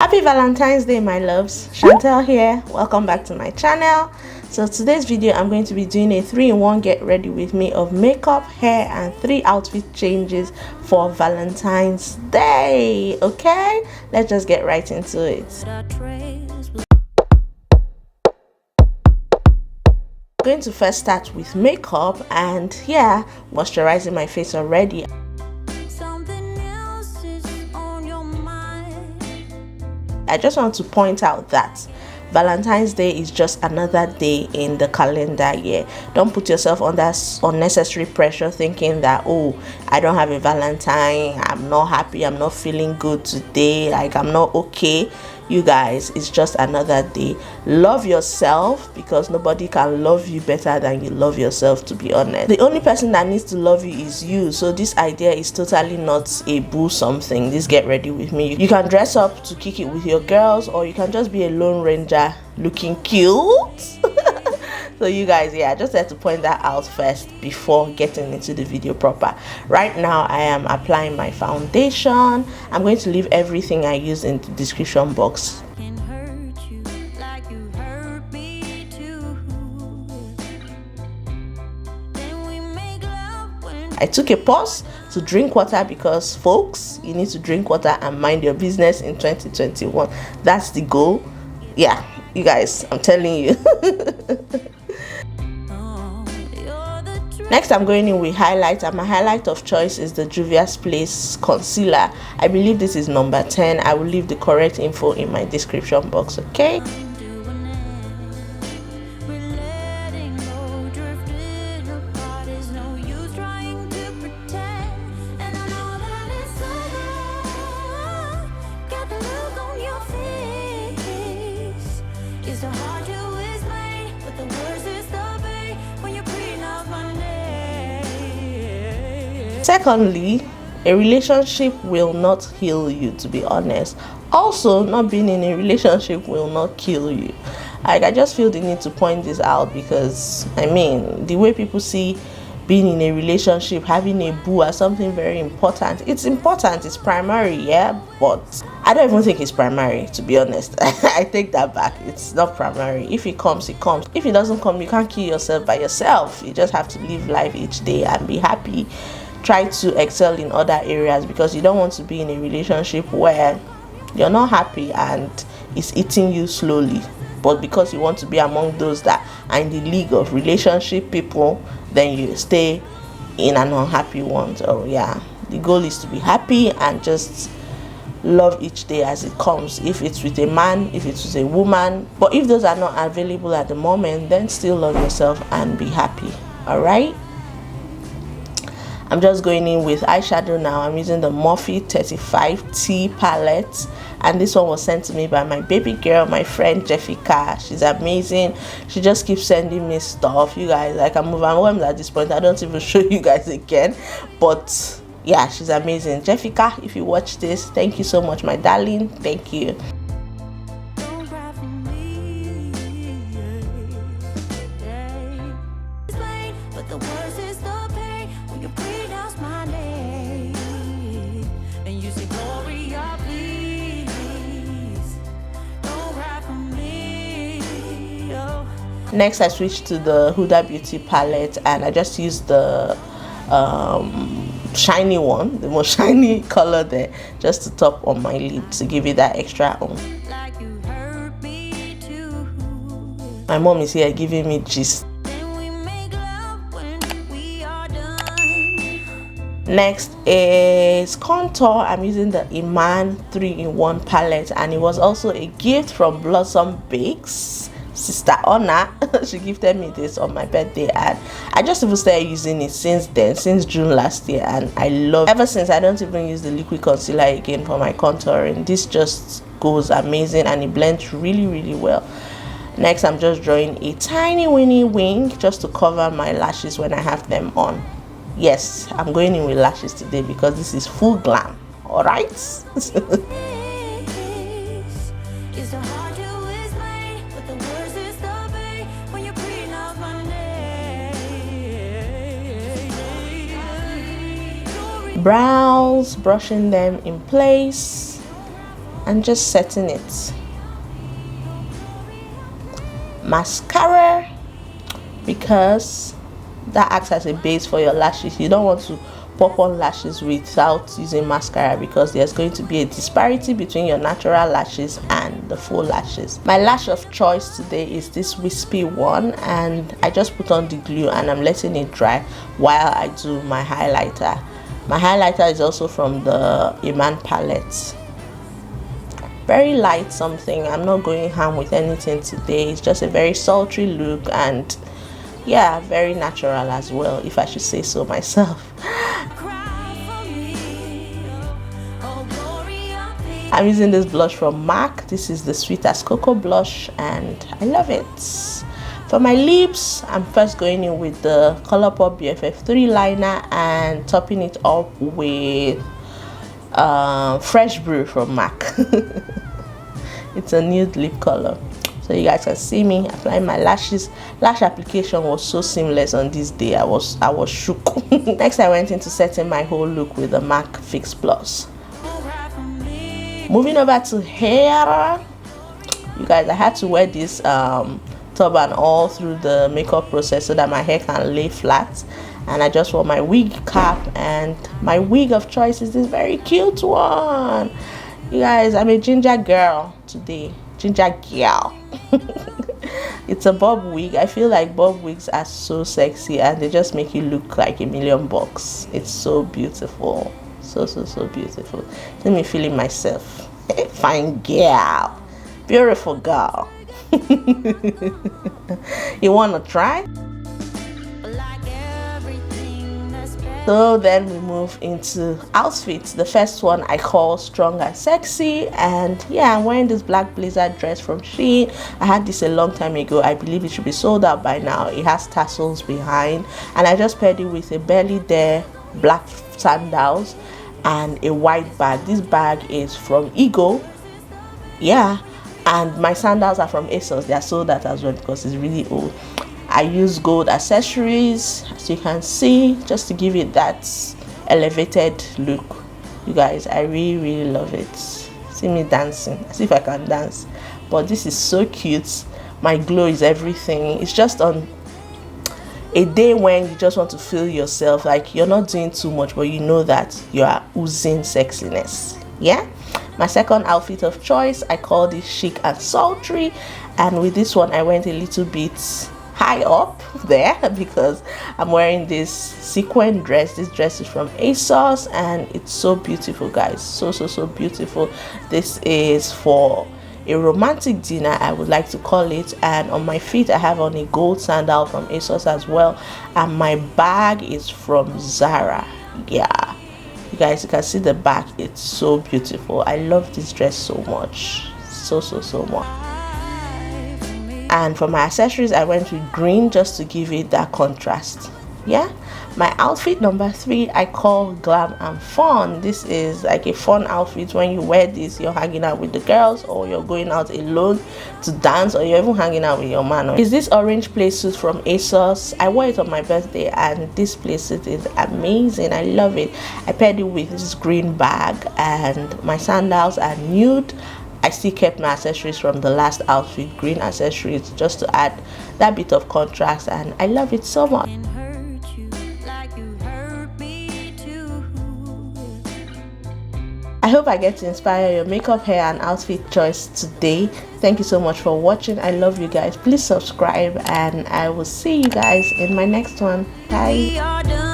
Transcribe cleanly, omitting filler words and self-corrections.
Happy Valentine's Day, my loves. Chantel here. Welcome back to my channel. So today's video I'm going to be doing a 3-in-1 get ready with me of makeup, hair and 3 outfit changes for Valentine's Day. Okay, let's just get right into it. I'm going to first start with makeup, and yeah, moisturizing my face already. I just want to point out that Valentine's Day is just another day in the calendar year. Don't put yourself under unnecessary pressure thinking that, oh, I don't have a Valentine, I'm not happy, I'm not feeling good today, like I'm not okay. You guys, it's just another day. Love yourself, because nobody can love you better than you love yourself, to be honest. The only person that needs to love you is you. So this idea is totally not a boo something. This get ready with me, you can dress up to kick it with your girls, or you can just be a lone ranger looking cute. So you guys, yeah, I just had to point that out first before getting into the video proper. Right now I am applying my foundation. I'm going to leave everything I use in the description box. I took a pause to drink water because, folks, you need to drink water and mind your business in 2021. That's the goal. Yeah, you guys, I'm telling you. Next, I'm going in with highlight, and my highlight of choice is the Juvia's Place concealer. I believe this is number 10. I will leave the correct info in my description box, okay? Secondly, a relationship will not heal you, to be honest. Also, not being in a relationship will not kill you. Like, I just feel the need to point this out because, I mean, the way people see being in a relationship, having a boo as something very important. It's important, it's primary, yeah, but I don't even think it's primary, to be honest. I take that back. It's not primary. If it comes, it comes. If it doesn't come, you can't kill yourself by yourself. You just have to live life each day and be happy. Try to excel in other areas, because you don't want to be in a relationship where you're not happy and it's eating you slowly, but because you want to be among those that are in the league of relationship people, then you stay in an unhappy one. So yeah, the goal is to be happy and just love each day as it comes. If it's with a man, if it's with a woman, but if those are not available at the moment, then still love yourself and be happy. All right, I'm just going in with eyeshadow now. I'm using the Morphe 35T palette, and this one was sent to me by my baby girl, my friend Jessica. She's amazing. She just keeps sending me stuff, you guys. Like, I'm overwhelmed at this point. I don't even show you guys again, but yeah, she's amazing. Jessica, if you watch this, thank you so much, my darling. Thank you. Next, I switched to the Huda Beauty palette, and I just used the shiny one, the most shiny color there, just to top on my lid to give it that extra oomph. My mom is here giving me gist. Next is contour. I'm using the Iman 3-in-1 palette, and it was also a gift from Blossom Bakes. Sister Honor, she gifted me this on my birthday, and I just even started using it since then, since June last year, and I love it. Ever since, I don't even use the liquid concealer again for my contouring. This just goes amazing and it blends really well. Next, I'm just drawing a tiny weeny wing just to cover my lashes when I have them on. Yes, I'm going in with lashes today because this is full glam. All right. Brows, brushing them in place, and just setting it. Mascara, because that acts as a base for your lashes. You don't want to pop on lashes without using mascara, because there's going to be a disparity between your natural lashes and the faux lashes. My lash of choice today is this wispy one, and I just put on the glue and I'm letting it dry while I do my highlighter. My highlighter is also from the Iman palette. Very light something. I'm not going ham with anything today. It's just a very sultry look, and yeah, very natural as well, if I should say so myself. I'm using this blush from MAC. This is the Sweet as Cocoa blush, and I love it. For my lips, I'm first going in with the Colourpop BFF3 liner and topping it up with Fresh Brew from MAC. It's a nude lip color, so you guys can see me applying my lashes. Lash application was so seamless on this day. I was shook. Next, I went into setting my whole look with the MAC Fix Plus. Moving over to hair, you guys, I had to wear this turban all through the makeup process so that my hair can lay flat, and I just wore my wig cap, and my wig of choice is this very cute one. You guys, I'm a ginger girl today. Ginger girl. It's a bob wig. I feel like bob wigs are so sexy, and they just make you look like $1,000,000. It's so beautiful. So beautiful. Let me feel it myself. Fine girl. Beautiful girl. You wanna try? So then we move into outfits. The first one I call Strong and Sexy, and yeah, I'm wearing this black blazer dress from Shein. I had this a long time ago. I believe it should be sold out by now. It has tassels behind, and I just paired it with a belly there, black sandals, and a white bag. This bag is from Ego, yeah, and my sandals are from ASOS. They are sold out as well because it's really old. I use gold accessories, as you can see, just to give it that elevated look. You guys, I really love it. See me dancing, as if I can dance, but this is so cute. My glow is everything. It's just on a day when you just want to feel yourself, like you're not doing too much, but you know that you are oozing sexiness. Yeah. My second outfit of choice, I call this Chic and Sultry, and with this one I went a little bit high up there because I'm wearing this sequin dress. This dress is from ASOS, and it's so beautiful, guys. So beautiful. This is for a romantic dinner, I would like to call it, and on my feet I have on a gold sandal from ASOS as well, and my bag is from Zara. Yeah, you guys, you can see the back. It's so beautiful. I love this dress so much, so much. And for my accessories, I went with green just to give it that contrast. Yeah. My outfit number 3 I call Glam and Fun. This is like a fun outfit. When you wear this, you're hanging out with the girls, or you're going out alone to dance, or you're even hanging out with your man. Is this orange play suit from ASOS? I wore it on my birthday, and this play suit is amazing. I love it. I paired it with this green bag, and my sandals are nude. I still kept my accessories from the last outfit, green accessories, just to add that bit of contrast, and I love it so much. I hope I get to inspire your makeup, hair, and outfit choice today. Thank you so much for watching. I love you guys. Please subscribe, and I will see you guys in my next one. Bye.